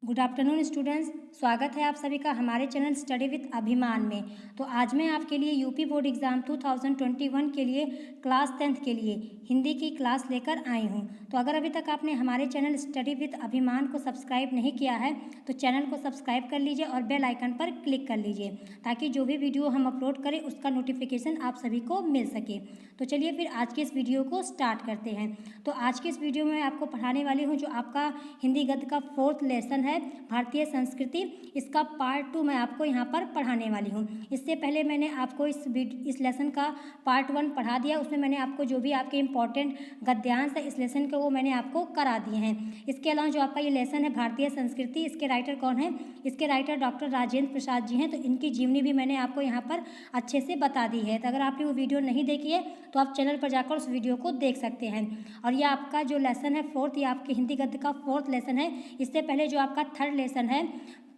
Good afternoon students, स्वागत है आप सभी का हमारे चैनल स्टडी विद अभिमान में। तो आज मैं आपके लिए यूपी बोर्ड एग्ज़ाम 2021 के लिए क्लास 10th के लिए हिंदी की क्लास लेकर आई हूं। तो अगर अभी तक आपने हमारे चैनल स्टडी विद अभिमान को सब्सक्राइब नहीं किया है तो चैनल को सब्सक्राइब कर लीजिए और बेल आइकन पर क्लिक कर लीजिए ताकि जो भी वीडियो हम अपलोड करें उसका नोटिफिकेशन आप सभी को मिल सके। तो चलिए फिर आज के इस वीडियो को स्टार्ट करते हैं। तो आज के इस वीडियो में आपको पढ़ाने वाली हूँ जो आपका हिंदी गद्य का 4th लेसन है भारतीय संस्कृति। इसका पार्ट 2 मैं आपको यहाँ पर पढ़ाने वाली हूँ। इससे पहले मैंने आपको इस लेसन का पार्ट 1 पढ़ा दिया। उसमें मैंने आपको जो भी आपके इंपॉर्टेंट गद्यांश है इस लेसन के वो मैंने आपको करा दिए हैं। इसके अलावा जो आपका ये लेसन है भारतीय संस्कृति, इसके राइटर कौन है? इसके राइटर डॉक्टर राजेंद्र प्रसाद जी हैं। तो इनकी जीवनी भी मैंने आपको यहाँ पर अच्छे से बता दी है। तो अगर आपने वो वीडियो नहीं देखी है तो आप चैनल पर जाकर उस वीडियो को देख सकते हैं। और ये आपका जो लेसन है 4th, ये आपके हिंदी गद्य का 4th लेसन है। इससे पहले जो आपका 3rd लेसन है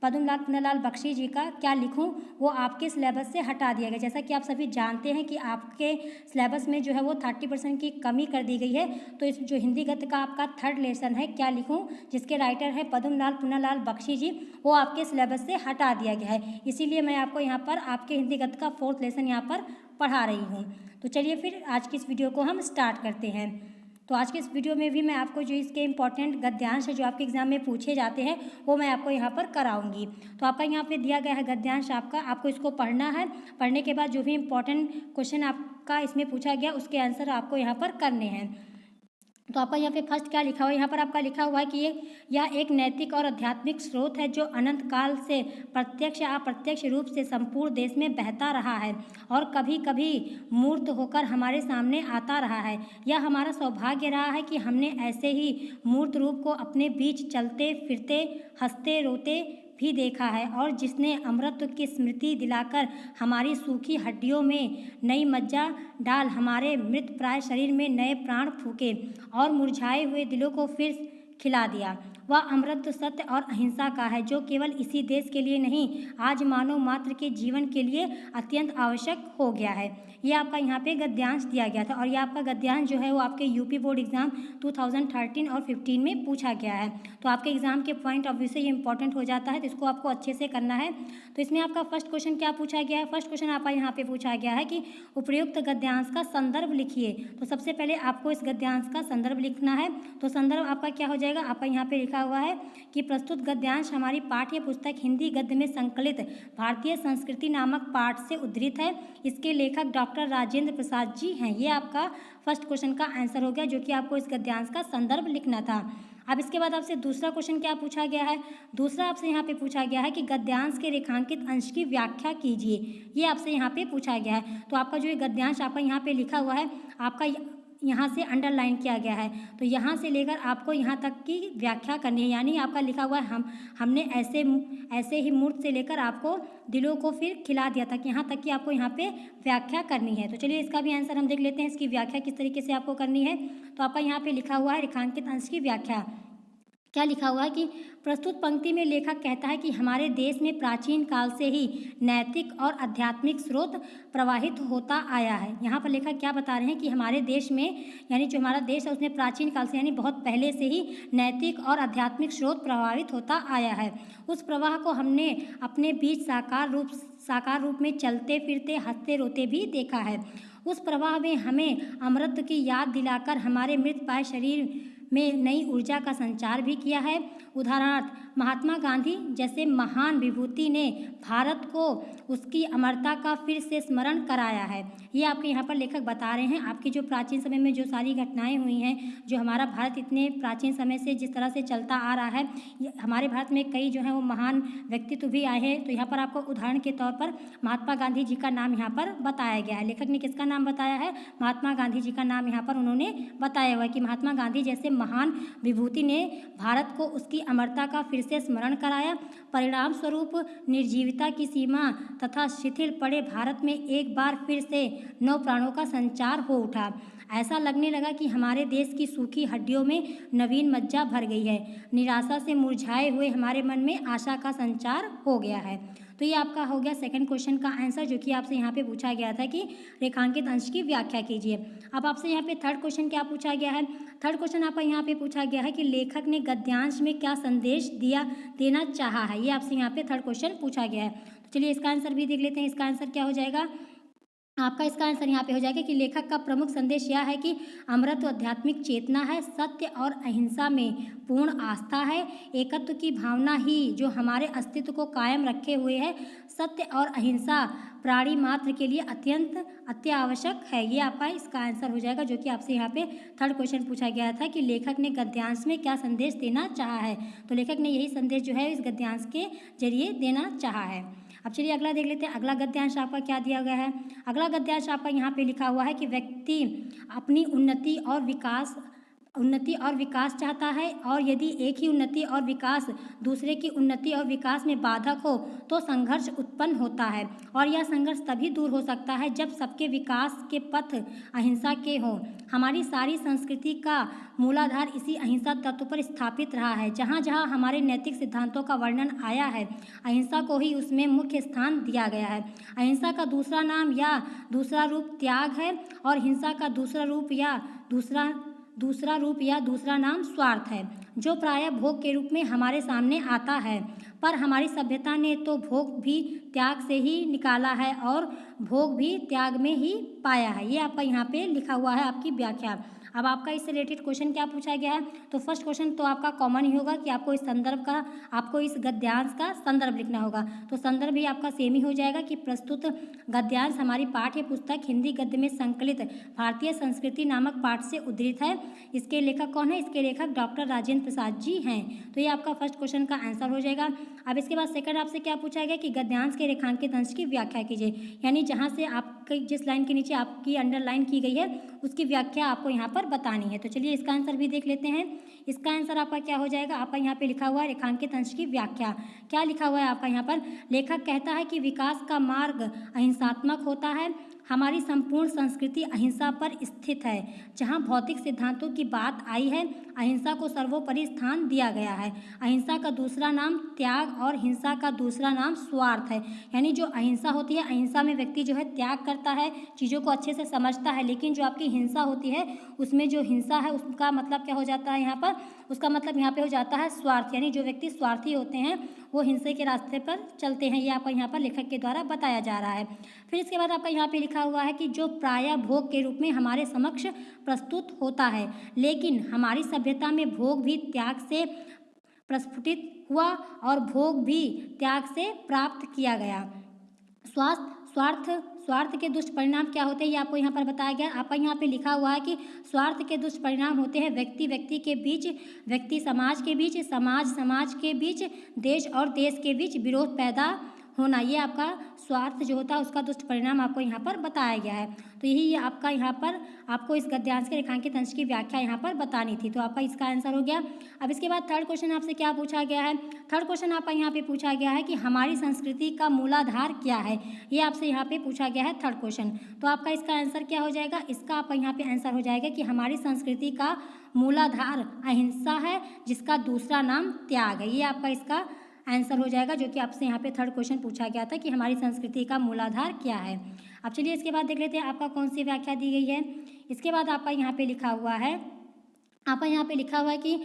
पद्मलाल पुन्नालाल बख्शी जी का क्या लिखूं, वो आपके सिलेबस से हटा दिया गया। जैसा कि आप सभी जानते हैं कि आपके सिलेबस में जो है वो 30% की कमी कर दी गई है। तो इस जो हिंदी गद्य का आपका 3rd लेसन है क्या लिखूं, जिसके राइटर है पद्मलाल पुन्नालाल बख्शी जी, वो आपके सिलेबस से हटा दिया गया है। इसीलिए मैं आपको यहाँ पर आपके हिंदी गद्य का 4th लेसन यहाँ पर पढ़ा रही हूँ। तो चलिए फिर आज की इस वीडियो को हम स्टार्ट करते हैं। तो आज के इस वीडियो में भी मैं आपको जो इसके इंपॉर्टेंट गद्यांश है जो आपके एग्जाम में पूछे जाते हैं वो मैं आपको यहाँ पर कराऊंगी। तो आपका यहाँ पे दिया गया है गद्यांश आपको इसको पढ़ना है। पढ़ने के बाद जो भी इंपॉर्टेंट क्वेश्चन आपका इसमें पूछा गया उसके आंसर आपको यहाँ पर करने हैं। तो आपका यहाँ पे फर्स्ट क्या लिखा हुआ है? यहाँ पर आपका लिखा हुआ है कि यह एक नैतिक और आध्यात्मिक स्रोत है जो अनंत काल से प्रत्यक्ष या अप्रत्यक्ष रूप से संपूर्ण देश में बहता रहा है और कभी कभी मूर्त होकर हमारे सामने आता रहा है। यह हमारा सौभाग्य रहा है कि हमने ऐसे ही मूर्त रूप को अपने बीच चलते फिरते हंसते रोते भी देखा है और जिसने अमृत की स्मृति दिलाकर हमारी सूखी हड्डियों में नई मज्जा डाल हमारे मृत प्राय शरीर में नए प्राण फूके और मुरझाए हुए दिलों को फिर खिला दिया। वह अमृत सत्य और अहिंसा का है जो केवल इसी देश के लिए नहीं आज मानव मात्र के जीवन के लिए अत्यंत आवश्यक हो गया है। ये आपका यहाँ पे गद्यांश दिया गया था और ये आपका गद्यांश जो है वो आपके यूपी बोर्ड एग्जाम 2013 और 15 में पूछा गया है। तो आपके एग्जाम के पॉइंट ऑफ व्यू से ये इंपॉर्टेंट हो जाता है, तो इसको आपको अच्छे से करना है। तो इसमें आपका फर्स्ट क्वेश्चन क्या पूछा गया है? फर्स्ट क्वेश्चन आपका यहाँ पे पूछा गया है कि उपयुक्त गद्यांश का संदर्भ लिखिए। तो सबसे पहले आपको इस गद्यांश का संदर्भ लिखना है। तो संदर्भ आपका क्या हो जाएगा? आपका यहाँ पे लिखा हुआ है कि प्रस्तुत गद्यांश हमारी पाठ्य पुस्तक हिंदी गद्य में संकलित भारतीय संस्कृति नामक पाठ से उद्धृत है। इसके लेखक डॉक्टर राजेंद्र प्रसाद जी हैं। ये आपका फर्स्ट क्वेश्चन का आंसर हो गया जो कि आपको इस गद्यांश का संदर्भ लिखना था। अब इसके बाद आपसे दूसरा क्वेश्चन क्या पूछा गया है? दूसरा आपसे यहाँ पे पूछा गया है कि गद्यांश के रेखांकित अंश की व्याख्या कीजिए। ये आपसे यहाँ पे पूछा गया है। तो आपका जो ये गद्यांश आपका यहाँ पे लिखा हुआ है आपका यहाँ से अंडरलाइन किया गया है। तो यहाँ से लेकर आपको यहाँ तक की व्याख्या करनी है, यानी आपका लिखा हुआ है हमने ऐसे ही मूर्त से लेकर आपको दिलों को फिर खिला दिया था कि यहाँ तक की आपको यहाँ पे व्याख्या करनी है। तो चलिए इसका भी आंसर हम देख लेते हैं, इसकी व्याख्या किस तरीके से आपको करनी है। तो आपका यहाँ पे लिखा हुआ है रेखांकित अंश की व्याख्या। क्या लिखा हुआ है कि प्रस्तुत पंक्ति में लेखक कहता है कि हमारे देश में प्राचीन काल से ही नैतिक और आध्यात्मिक स्रोत प्रवाहित होता आया है। यहाँ पर लेखक क्या बता रहे हैं कि हमारे देश में, यानी जो हमारा देश है उसमें प्राचीन काल से यानी बहुत पहले से ही नैतिक और आध्यात्मिक स्रोत प्रभावित होता आया है। उस प्रवाह को हमने अपने बीच साकार रूप में चलते फिरते हंसते रोते भी देखा है। उस प्रवाह में हमें अमृत की याद दिलाकर हमारे मृत पाय शरीर में नई ऊर्जा का संचार भी किया है। उदाहरणार्थ महात्मा गांधी जैसे महान विभूति ने भारत को उसकी अमरता का फिर से स्मरण कराया है। ये आपके यहाँ पर लेखक बता रहे हैं आपकी जो प्राचीन समय में जो सारी घटनाएं हुई हैं, जो हमारा भारत इतने प्राचीन समय से जिस तरह से चलता आ रहा है, हमारे भारत में कई जो है वो महान व्यक्तित्व भी आए हैं। तो यहाँ पर आपको उदाहरण के तौर पर महात्मा गांधी जी का नाम यहाँ पर बताया गया है। लेखक ने किसका नाम बताया है? महात्मा गांधी जी का नाम यहाँ पर उन्होंने बताया हुआ है कि महात्मा गांधी जैसे महान विभूति ने भारत को उसकी अमरता का फिर से स्मरण कराया। परिणाम स्वरूप निर्जीवता की सीमा तथा शिथिल पड़े भारत में एक बार फिर से नव प्राणों का संचार हो उठा। ऐसा लगने लगा कि हमारे देश की सूखी हड्डियों में नवीन मज्जा भर गई है। निराशा से मुरझाए हुए हमारे मन में आशा का संचार हो गया है। तो ये आपका हो गया सेकंड क्वेश्चन का आंसर, जो कि आपसे यहाँ पे पूछा गया था कि रेखांकित अंश की व्याख्या कीजिए। अब आपसे यहाँ पे थर्ड क्वेश्चन क्या पूछा गया है? थर्ड क्वेश्चन आपका यहाँ पे पूछा गया है कि लेखक ने गद्यांश में क्या संदेश देना चाहा है। ये आपसे यहाँ पे थर्ड क्वेश्चन पूछा गया है। तो चलिए इसका आंसर भी देख लेते हैं। इसका आंसर क्या हो जाएगा? आपका इसका आंसर यहाँ पे हो जाएगा कि लेखक का प्रमुख संदेश यह है कि अमृत आध्यात्मिक चेतना है, सत्य और अहिंसा में पूर्ण आस्था है, एकत्व की भावना ही जो हमारे अस्तित्व को कायम रखे हुए है, सत्य और अहिंसा प्राणी मात्र के लिए अत्यंत अत्यावश्यक है। ये आपका इसका आंसर हो जाएगा, जो कि आपसे यहाँ पे थर्ड क्वेश्चन पूछा गया था कि लेखक ने गद्यांश में क्या संदेश देना चाहा है। तो लेखक ने यही संदेश जो है इस गद्यांश के जरिए देना चाहा है। अब चलिए अगला देख लेते हैं। अगला गद्यांश आपका क्या दिया गया है? अगला गद्यांश आपका यहाँ पे लिखा हुआ है कि व्यक्ति अपनी उन्नति और विकास चाहता है, और यदि एक ही उन्नति और विकास दूसरे की उन्नति और विकास में बाधक हो तो संघर्ष उत्पन्न होता है, और यह संघर्ष तभी दूर हो सकता है जब सबके विकास के पथ अहिंसा के हों। हमारी सारी संस्कृति का मूलाधार इसी अहिंसा तत्व पर स्थापित रहा है। जहाँ जहाँ हमारे नैतिक सिद्धांतों का वर्णन आया है, अहिंसा को ही उसमें मुख्य स्थान दिया गया है। अहिंसा का दूसरा नाम या दूसरा रूप त्याग है, और हिंसा का दूसरा रूप या दूसरा नाम स्वार्थ है, जो प्रायः भोग के रूप में हमारे सामने आता है। पर हमारी सभ्यता ने तो भोग भी त्याग से ही निकाला है और भोग भी त्याग में ही पाया है। ये आपका यहाँ पे लिखा हुआ है आपकी व्याख्या। अब आपका इससे रिलेटेड क्वेश्चन क्या पूछा गया है? तो फर्स्ट क्वेश्चन तो आपका कॉमन ही होगा कि आपको इस गद्यांश का संदर्भ लिखना होगा। तो संदर्भ भी आपका सेम ही हो जाएगा कि प्रस्तुत गद्यांश हमारी पाठ्य पुस्तक हिंदी गद्य में संकलित भारतीय संस्कृति नामक पाठ से उद्धृत है। इसके लेखक कौन है? इसके लेखक डॉक्टर राजेंद्र प्रसाद जी हैं। तो ये आपका फर्स्ट क्वेश्चन का आंसर हो जाएगा। अब इसके बाद सेकंड आपसे क्या पूछा गया कि गद्यांश के रेखांकित अंश की व्याख्या कीजिए, यानी जहाँ से आपकी जिस लाइन के नीचे आपकी अंडरलाइन की गई है उसकी व्याख्या आपको यहाँ पर बतानी है। तो चलिए इसका आंसर भी देख लेते हैं। इसका आंसर आपका क्या हो जाएगा? आपका यहाँ पे लिखा हुआ है रेखांकित अंश की व्याख्या। क्या लिखा हुआ है आपका यहाँ पर? लेखक कहता है कि विकास का मार्ग अहिंसात्मक होता है। हमारी संपूर्ण संस्कृति अहिंसा पर स्थित है। जहाँ भौतिक सिद्धांतों की बात आई है, अहिंसा को सर्वोपरि स्थान दिया गया है। अहिंसा का दूसरा नाम त्याग और हिंसा का दूसरा नाम स्वार्थ है। यानी जो अहिंसा होती है, अहिंसा में व्यक्ति जो है त्याग करता है, चीज़ों को अच्छे से समझता है, लेकिन जो आपकी हिंसा होती है उसमें जो हिंसा है उसका मतलब क्या हो जाता है यहाँ पर? उसका मतलब यहाँ पे हो जाता है स्वार्थ, यानी जो व्यक्ति स्वार्थी होते हैं वो हिंसा के रास्ते पर चलते हैं। ये आपका यहाँ पर लेखक के द्वारा बताया जा रहा है। फिर इसके बाद आपका यहाँ पे लिखा हुआ है कि जो प्रायः भोग के रूप में हमारे समक्ष प्रस्तुत होता है, लेकिन हमारी सभ्यता में भोग भी त्याग से प्रस्फुटित हुआ और भोग भी त्याग से प्राप्त किया गया। स्वार्थ के दुष्ट परिणाम क्या होते हैं ये आपको यहाँ पर बताया गया। आपका यहाँ पे लिखा हुआ है कि स्वार्थ के दुष्ट परिणाम होते हैं व्यक्ति के बीच, व्यक्ति समाज के बीच, समाज के बीच, देश और देश के बीच विरोध पैदा होना। ये आपका स्वार्थ जो होता है उसका दुष्ट परिणाम आपको यहाँ पर बताया गया है। तो यही आपका यहाँ पर आपको इस गद्यांश के रेखांकित अंश की व्याख्या यहाँ पर बतानी थी। तो आपका इसका आंसर हो गया। अब इसके बाद थर्ड क्वेश्चन आपसे क्या पूछा गया है? थर्ड क्वेश्चन आपका यहाँ पे पूछा गया है कि हमारी संस्कृति का मूलाधार क्या है। ये आपसे यहाँ पे पूछा गया है थर्ड क्वेश्चन। तो आपका इसका आंसर क्या हो जाएगा? इसका आपका यहाँ पे आंसर हो जाएगा कि हमारी संस्कृति का मूलाधार अहिंसा है, जिसका दूसरा नाम त्याग है। ये आपका इसका आंसर हो जाएगा, जो कि आपसे यहाँ पे थर्ड क्वेश्चन पूछा गया था कि हमारी संस्कृति का मूलाधार क्या है। अब चलिए इसके बाद देख लेते हैं आपका कौन सी व्याख्या दी गई है। इसके बाद आपका यहाँ पे लिखा हुआ है कि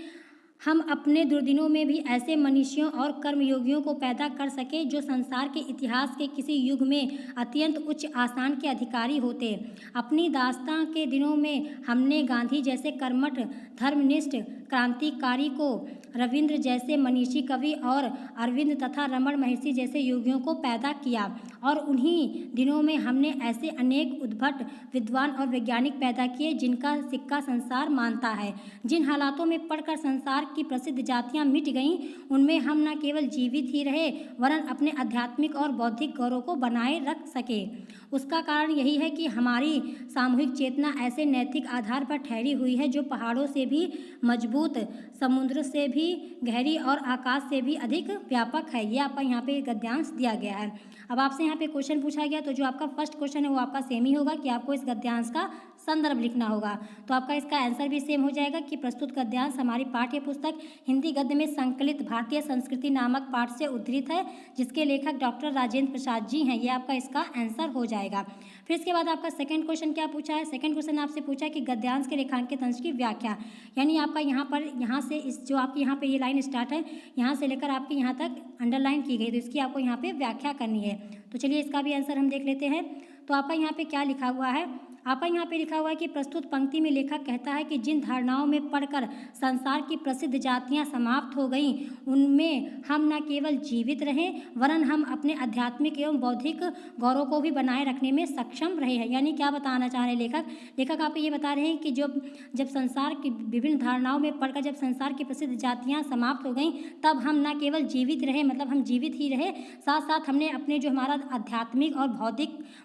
हम अपने दुर्दिनों में भी ऐसे मनुष्यों और कर्मयोगियों को पैदा कर सके जो संसार के इतिहास के किसी युग में अत्यंत उच्च आसान के अधिकारी होते। अपनी दास्तां के दिनों में हमने गांधी जैसे कर्मठ धर्मनिष्ठ क्रांतिकारी को, रविंद्र जैसे मनीषी कवि और अरविंद तथा रमण महर्षि जैसे योगियों को पैदा किया, और उन्हीं दिनों में हमने ऐसे अनेक उद्भट विद्वान और वैज्ञानिक पैदा किए जिनका सिक्का संसार मानता है। जिन हालातों में पढ़कर संसार की प्रसिद्ध जातियां मिट गईं, उनमें हम न केवल जीवित ही रहे वरन अपने आध्यात्मिक और बौद्धिक गौरव को बनाए रख सके। उसका कारण यही है कि हमारी सामूहिक चेतना ऐसे नैतिक आधार पर ठहरी हुई है जो पहाड़ों से भी मजबूत, समुद्र से भी गहरी और आकाश से भी अधिक व्यापक है। ये आपका यहाँ पे गद्यांश दिया गया है। अब आपसे यहाँ पे क्वेश्चन पूछा गया, तो जो आपका फर्स्ट क्वेश्चन है वो आपका सेम ही होगा कि आपको इस गद्यांश का संदर्भ लिखना होगा। तो आपका इसका आंसर भी सेम हो जाएगा कि प्रस्तुत गद्यांश हमारी पाठ्य पुस्तक हिंदी गद्य में संकलित भारतीय संस्कृति नामक पाठ से उद्धृत है, जिसके लेखक डॉक्टर राजेंद्र प्रसाद जी हैं। ये आपका इसका आंसर हो जाएगा। फिर इसके बाद आपका सेकंड क्वेश्चन क्या पूछा है? सेकंड क्वेश्चन आपसे पूछा कि गद्यांश के रेखांकित अंश की व्याख्या, यानी आपका यहाँ से इस जो आपकी यहाँ पे ये लाइन स्टार्ट है, यहाँ से लेकर आपकी यहाँ तक अंडरलाइन की गई, तो इसकी आपको यहाँ पे व्याख्या करनी है। तो चलिए इसका भी आंसर हम देख लेते हैं। तो आपका यहाँ पे क्या लिखा हुआ है? आपका यहाँ पे लिखा हुआ है कि प्रस्तुत पंक्ति में लेखक कहता है कि जिन धारणाओं में पढ़कर संसार की प्रसिद्ध जातियाँ समाप्त हो गईं, उनमें हम न केवल जीवित रहें वरन हम अपने आध्यात्मिक एवं बौद्धिक गौरव को भी बनाए रखने में सक्षम रहे हैं। यानी क्या बताना चाह रहे हैं लेखक आपको ये बता रहे हैं कि जब संसार की विभिन्न धारणाओं में पढ़कर जब संसार की प्रसिद्ध जातियाँ समाप्त हो गईं, तब हम न केवल जीवित रहे, मतलब हम जीवित ही रहे, साथ साथ हमने अपने जो हमारा आध्यात्मिक और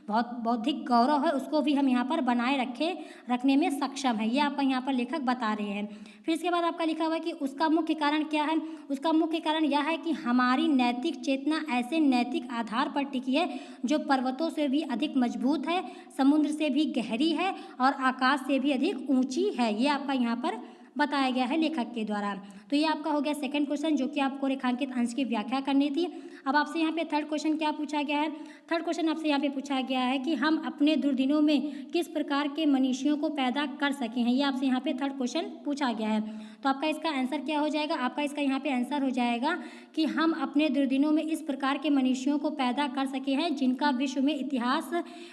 बौद्धिक गौरव है उसको भी हम यहाँ पर बनाए रखने में सक्षम है। ये आपका यहाँ पर लेखक बता रहे हैं। फिर इसके बाद आपका लिखा हुआ है कि उसका मुख्य कारण क्या है? उसका मुख्य कारण यह है कि हमारी नैतिक चेतना ऐसे नैतिक आधार पर टिकी है जो पर्वतों से भी अधिक मजबूत है, समुद्र से भी गहरी है और आकाश से भी अधिक ऊंची है। ये आपका यहाँ पर बताया गया है लेखक के द्वारा। तो ये आपका हो गया सेकंड क्वेश्चन, जो कि आपको रेखांकित अंश की व्याख्या करनी थी। अब आपसे यहाँ पे थर्ड क्वेश्चन क्या पूछा गया है? थर्ड क्वेश्चन आपसे यहाँ पे पूछा गया है कि हम अपने दुर्दिनों में किस प्रकार के मनुष्यों को पैदा कर सके हैं। ये आपसे यहाँ पे थर्ड क्वेश्चन पूछा गया है। तो आपका इसका आंसर क्या हो जाएगा? आपका इसका यहाँ पे आंसर हो जाएगा कि हम अपने दुर्दिनों में इस प्रकार के मनुष्यों को पैदा कर सके हैं जिनका विश्व में इतिहास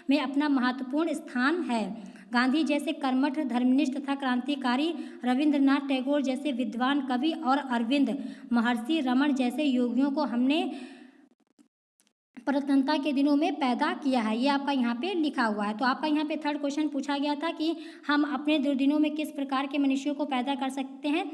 में अपना महत्वपूर्ण स्थान है। गांधी जैसे कर्मठ धर्मनिष्ठ तथा क्रांतिकारी, रविंद्रनाथ टैगोर जैसे विद्वान कवि और अरविंद महर्षि रमन जैसे योगियों को हमने स्वतंत्रता के दिनों में पैदा किया है। ये आपका यहाँ पे लिखा हुआ है। तो आपका यहाँ पे थर्ड क्वेश्चन पूछा गया था कि हम अपने दुर्दिनों में किस प्रकार के मनुष्यों को पैदा कर सकते हैं।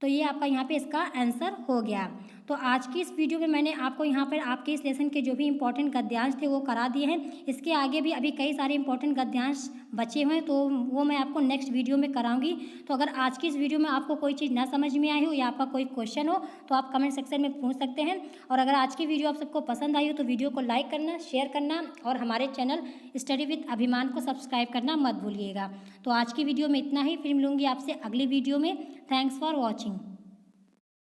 तो ये आपका यहाँ पे इसका आंसर हो गया। तो आज की इस वीडियो में मैंने आपको यहाँ पर आपके इस लेसन के जो भी इंपॉर्टेंट गद्यांश थे वो करा दिए हैं। इसके आगे भी अभी कई सारे इंपॉर्टेंट गद्यांश बचे हुए हैं, तो वो मैं आपको नेक्स्ट वीडियो में कराऊंगी। तो अगर आज की इस वीडियो में आपको कोई चीज़ ना समझ में आई हो या आपका कोई क्वेश्चन हो तो आप कमेंट सेक्शन में पूछ सकते हैं। और अगर आज की वीडियो आप सबको पसंद आई हो तो वीडियो को लाइक करना, शेयर करना और हमारे चैनल स्टडी विद अभिमान को सब्सक्राइब करना मत भूलिएगा। तो आज की वीडियो में इतना ही, फिर मिलूंगी आपसे अगली वीडियो में। Thanks for watching.